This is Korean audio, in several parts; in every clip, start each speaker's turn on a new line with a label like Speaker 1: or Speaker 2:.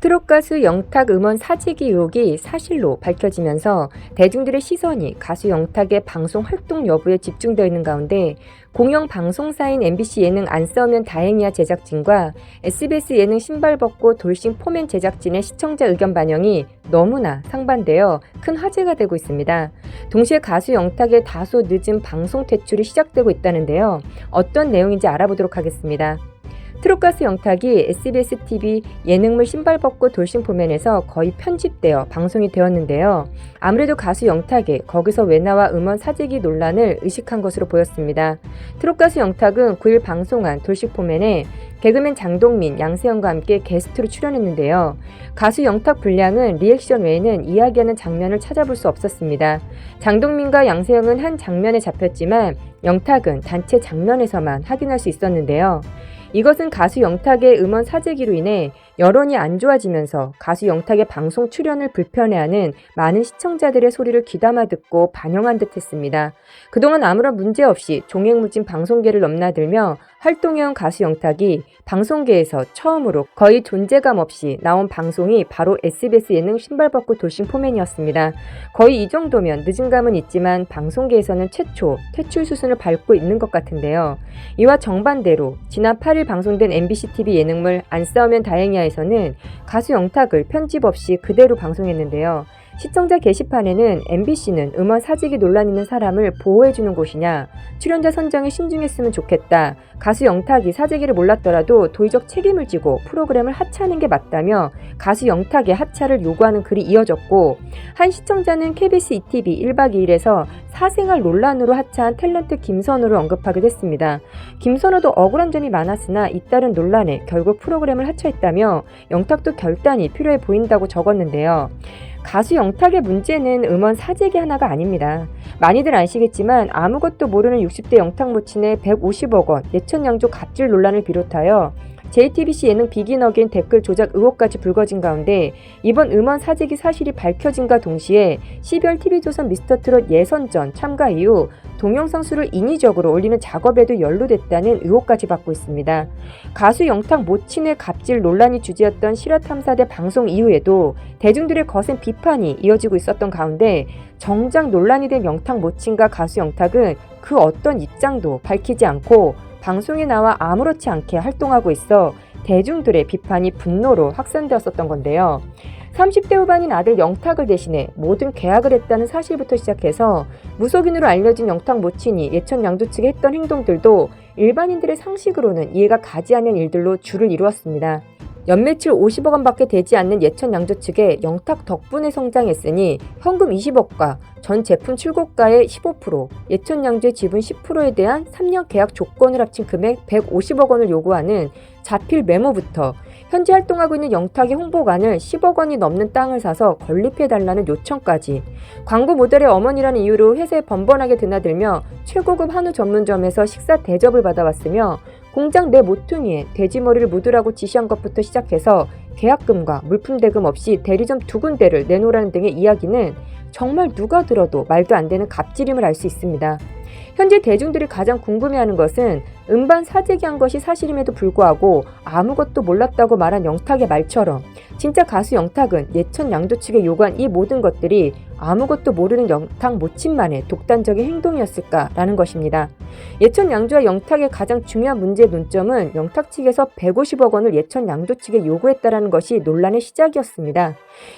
Speaker 1: 트롯 가수 영탁 음원 사재기 의혹이 사실로 밝혀지면서 대중들의 시선이 가수 영탁의 방송 활동 여부에 집중되어 있는 가운데 공영 방송사인 MBC 예능 안 싸우면 다행이야 제작진과 SBS 예능 신발 벗고 돌싱 포맨 제작진의 시청자 의견 반영이 너무나 상반되어 큰 화제가 되고 있습니다. 동시에 가수 영탁의 다소 늦은 방송 퇴출이 시작되고 있다는데요. 어떤 내용인지 알아보도록 하겠습니다. 트롯 가수 영탁이 SBS TV 예능물 신발 벗고 돌싱 포맨에서 거의 편집되어 방송이 되었는데요. 아무래도 가수 영탁의 거기서 왜 나와 음원 사재기 논란을 의식한 것으로 보였습니다. 트롯 가수 영탁은 9일 방송한 돌싱 포맨에 개그맨 장동민, 양세형과 함께 게스트로 출연했는데요. 가수 영탁 분량은 리액션 외에는 이야기하는 장면을 찾아볼 수 없었습니다. 장동민과 양세형은 한 장면에 잡혔지만 영탁은 단체 장면에서만 확인할 수 있었는데요. 이것은 가수 영탁의 음원 사재기로 인해 여론이 안 좋아지면서 가수 영탁의 방송 출연을 불편해하는 많은 시청자들의 소리를 귀담아 듣고 반영한 듯 했습니다. 그동안 아무런 문제 없이 종횡무진 방송계를 넘나들며 활동해온 가수 영탁이 방송계에서 처음으로 거의 존재감 없이 나온 방송이 바로 SBS 예능 신발 벗고 돌싱 포맨이었습니다. 거의 이 정도면 늦은 감은 있지만 방송계에서는 최초 퇴출 수순을 밟고 있는 것 같은데요. 이와 정반대로 지난 8일 방송된 MBC TV 예능물 안 싸우면 다행이야에서는 가수 영탁을 편집 없이 그대로 방송했는데요. 시청자 게시판에는 MBC는 음원 사재기 논란 있는 사람을 보호해주는 곳이냐, 출연자 선정에 신중했으면 좋겠다, 가수 영탁이 사재기를 몰랐더라도 도의적 책임을 지고 프로그램을 하차하는 게 맞다며 가수 영탁의 하차를 요구하는 글이 이어졌고, 한 시청자는 KBS ETV 1박 2일에서 사생활 논란으로 하차한 탤런트 김선호를 언급하기도 했습니다. 김선호도 억울한 점이 많았으나 잇따른 논란에 결국 프로그램을 하차했다며 영탁도 결단이 필요해 보인다고 적었는데요. 가수 영탁의 문제는 음원 사재기 하나가 아닙니다. 많이들 아시겠지만 아무것도 모르는 60대 영탁 모친의 150억 원 예천양조 갑질 논란을 비롯하여 JTBC 예능 비긴 어게인 댓글 조작 의혹까지 불거진 가운데 이번 음원 사재기 사실이 밝혀진과 동시에 12월 TV조선 미스터트롯 예선전 참가 이후 동영상 수를 인위적으로 올리는 작업에도 연루됐다는 의혹까지 받고 있습니다. 가수 영탁 모친의 갑질 논란이 주제였던 실화탐사대 방송 이후에도 대중들의 거센 비판이 이어지고 있었던 가운데 정작 논란이 된 영탁 모친과 가수 영탁은 그 어떤 입장도 밝히지 않고 방송에 나와 아무렇지 않게 활동하고 있어 대중들의 비판이 분노로 확산되었었던 건데요. 30대 후반인 아들 영탁을 대신해 모든 계약을 했다는 사실부터 시작해서 무속인으로 알려진 영탁 모친이 예천 양조 측에 했던 행동들도 일반인들의 상식으로는 이해가 가지 않는 일들로 줄을 이루었습니다. 연매출 50억 원밖에 되지 않는 예천 양조 측에 영탁 덕분에 성장했으니 현금 20억과 전 제품 출고가의 15%, 예천 양조의 지분 10%에 대한 3년 계약 조건을 합친 금액 150억 원을 요구하는 자필 메모부터 현재 활동하고 있는 영탁의 홍보관을 10억 원이 넘는 땅을 사서 건립해달라는 요청까지, 광고 모델의 어머니라는 이유로 회사에 번번하게 드나들며 최고급 한우 전문점에서 식사 대접을 받아왔으며 공장 내 모퉁이에 돼지머리를 묻으라고 지시한 것부터 시작해서 계약금과 물품 대금 없이 대리점 2군데를 내놓으라는 등의 이야기는 정말 누가 들어도 말도 안 되는 갑질임을 알 수 있습니다. 현재 대중들이 가장 궁금해하는 것은 음반 사재기한 것이 사실임에도 불구하고 아무것도 몰랐다고 말한 영탁의 말처럼 진짜 가수 영탁은 예천 양조 측에 요구한 이 모든 것들이 아무것도 모르는 영탁 모친만의 독단적인 행동이었을까라는 것입니다. 예천 양조와 영탁의 가장 중요한 문제의 논점은 영탁 측에서 150억 원을 예천 양조 측에 요구했다라는 것이 논란의 시작이었습니다.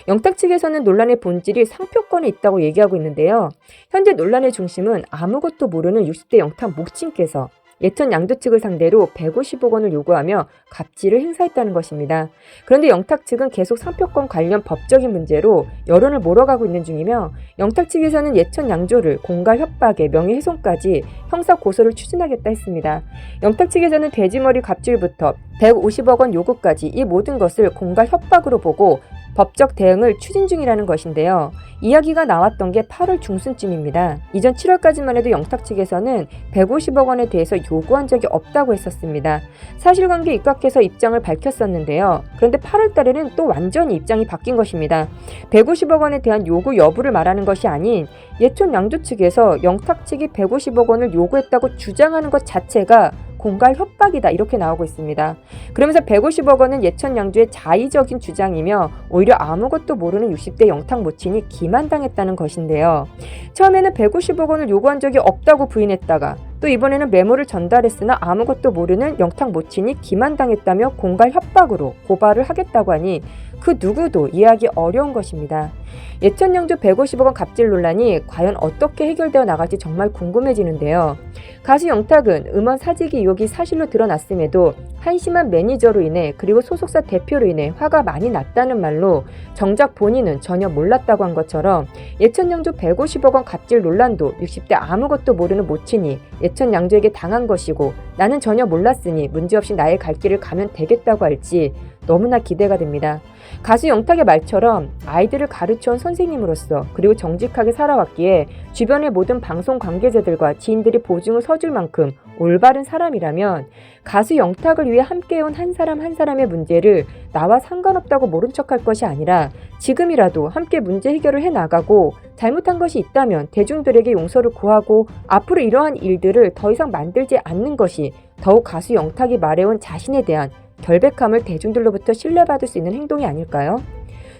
Speaker 1: 영탁 측에서는 논란의 본질이 상표권에 있다고 얘기하고 있는데요. 현재 논란의 중심은 아무것도 모르는 60대 영탁 모친께서 예천 양조 측을 상대로 150억 원을 요구하며 갑질을 행사했다는 것입니다. 그런데 영탁 측은 계속 상표권 관련 법적인 문제로 여론을 몰아가고 있는 중이며 영탁 측에서는 예천 양조를 공갈 협박에 명예훼손까지 형사 고소를 추진하겠다 했습니다. 영탁 측에서는 돼지머리 갑질부터 150억 원 요구까지 이 모든 것을 공갈 협박으로 보고 법적 대응을 추진 중이라는 것인데요. 이야기가 나왔던 게 8월 중순쯤입니다. 이전 7월까지만 해도 영탁 측에서는 150억 원에 대해서 요구한 적이 없다고 했었습니다. 사실관계에 입각해서 입장을 밝혔었는데요. 그런데 8월 달에는 또 완전히 입장이 바뀐 것입니다. 150억 원에 대한 요구 여부를 말하는 것이 아닌 예천 양조 측에서 영탁 측이 150억 원을 요구했다고 주장하는 것 자체가 공갈 협박이다 이렇게 나오고 있습니다. 그러면서 150억 원은 예천양조의 자의적인 주장이며 오히려 아무것도 모르는 60대 영탁 모친이 기만당했다는 것인데요. 처음에는 150억 원을 요구한 적이 없다고 부인했다가 또 이번에는 메모를 전달했으나 아무것도 모르는 영탁 모친이 기만당했다며 공갈 협박으로 고발을 하겠다고 하니 그 누구도 이해하기 어려운 것입니다. 예천양조 150억 원 갑질 논란이 과연 어떻게 해결되어 나갈지 정말 궁금해지는데요. 가수 영탁은 음원 사직이 의혹이 사실로 드러났음에도 한심한 매니저로 인해 그리고 소속사 대표로 인해 화가 많이 났다는 말로 정작 본인은 전혀 몰랐다고 한 것처럼 예천양조 150억 원 갑질 논란도 60대 아무것도 모르는 모친이 예천양조에게 당한 것이고 나는 전혀 몰랐으니 문제없이 나의 갈 길을 가면 되겠다고 할지 너무나 기대가 됩니다. 가수 영탁의 말처럼 아이들을 가르쳐온 선생님으로서 그리고 정직하게 살아왔기에 주변의 모든 방송 관계자들과 지인들이 보증을 서줄 만큼 올바른 사람이라면 가수 영탁을 위해 함께해온 한 사람 한 사람의 문제를 나와 상관없다고 모른 척할 것이 아니라 지금이라도 함께 문제 해결을 해나가고 잘못한 것이 있다면 대중들에게 용서를 구하고 앞으로 이러한 일들을 더 이상 만들지 않는 것이 더욱 가수 영탁이 말해온 자신에 대한 결백함을 대중들로부터 신뢰받을 수 있는 행동이 아닐까요?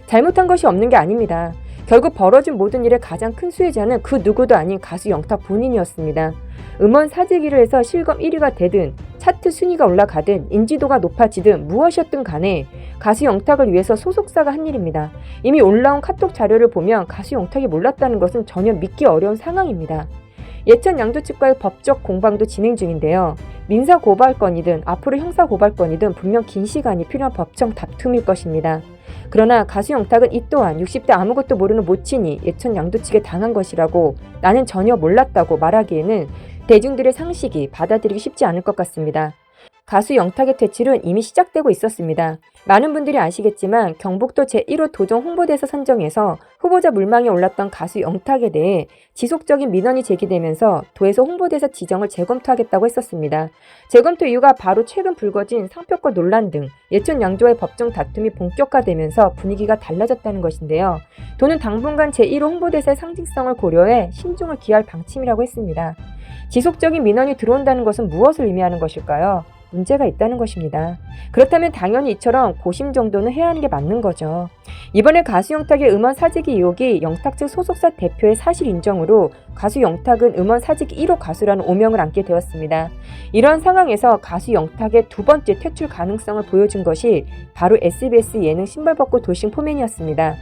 Speaker 1: 잘못한 것이 없는 게 아닙니다. 결국 벌어진 모든 일의 가장 큰 수혜자는 그 누구도 아닌 가수 영탁 본인이었습니다. 음원 사재기를 해서 실검 1위가 되든 차트 순위가 올라가든 인지도가 높아지든 무엇이었든 간에 가수 영탁을 위해서 소속사가 한 일입니다. 이미 올라온 카톡 자료를 보면 가수 영탁이 몰랐다는 것은 전혀 믿기 어려운 상황입니다. 예천 양조 측과의 법적 공방도 진행 중인데요. 민사 고발건이든 앞으로 형사 고발건이든 분명 긴 시간이 필요한 법정 다툼일 것입니다. 그러나 가수 영탁은 이 또한 60대 아무것도 모르는 모친이 예천 양조 측에 당한 것이라고 나는 전혀 몰랐다고 말하기에는 대중들의 상식이 받아들이기 쉽지 않을 것 같습니다. 가수 영탁의 퇴출은 이미 시작되고 있었습니다. 많은 분들이 아시겠지만 경북도 제1호 도정 홍보대사 선정에서 후보자 물망에 올랐던 가수 영탁에 대해 지속적인 민원이 제기되면서 도에서 홍보대사 지정을 재검토하겠다고 했었습니다. 재검토 이유가 바로 최근 불거진 상표권 논란 등 예천 양조의 법정 다툼이 본격화되면서 분위기가 달라졌다는 것인데요. 도는 당분간 제1호 홍보대사의 상징성을 고려해 신중을 기할 방침이라고 했습니다. 지속적인 민원이 들어온다는 것은 무엇을 의미하는 것일까요? 문제가 있다는 것입니다. 그렇다면 당연히 이처럼 고심 정도는 해야 하는 게 맞는 거죠. 이번에 가수 영탁의 음원 사재기 의혹이 영탁 측 소속사 대표의 사실 인정으로 가수 영탁은 음원 사재기 1호 가수라는 오명을 안게 되었습니다. 이러한 상황에서 가수 영탁의 두 번째 퇴출 가능성을 보여준 것이 바로 SBS 예능 신발 벗고 돌싱 포맨이었습니다.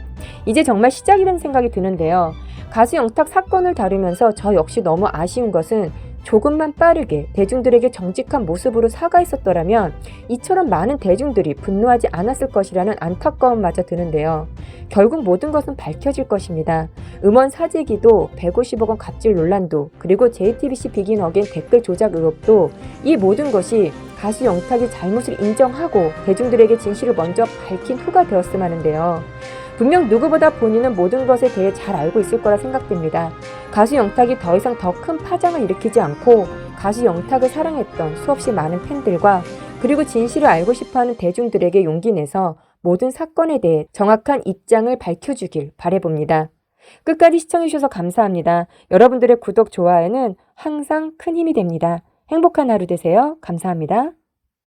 Speaker 1: 이제 정말 시작이라는 생각이 드는데요. 가수 영탁 사건을 다루면서 저 역시 너무 아쉬운 것은 조금만 빠르게 대중들에게 정직한 모습으로 사과했었더라면 이처럼 많은 대중들이 분노하지 않았을 것이라는 안타까움마저 드는데요. 결국 모든 것은 밝혀질 것입니다. 음원 사재기도 150억 원 갑질 논란도 그리고 JTBC 비긴 어게인 댓글 조작 의혹도 이 모든 것이 가수 영탁이 잘못을 인정하고 대중들에게 진실을 먼저 밝힌 후가 되었으면 하는데요. 분명 누구보다 본인은 모든 것에 대해 잘 알고 있을 거라 생각됩니다. 가수 영탁이 더 이상 더 큰 파장을 일으키지 않고 가수 영탁을 사랑했던 수없이 많은 팬들과 그리고 진실을 알고 싶어하는 대중들에게 용기 내서 모든 사건에 대해 정확한 입장을 밝혀주길 바라봅니다. 끝까지 시청해주셔서 감사합니다. 여러분들의 구독, 좋아요는 항상 큰 힘이 됩니다. 행복한 하루 되세요. 감사합니다.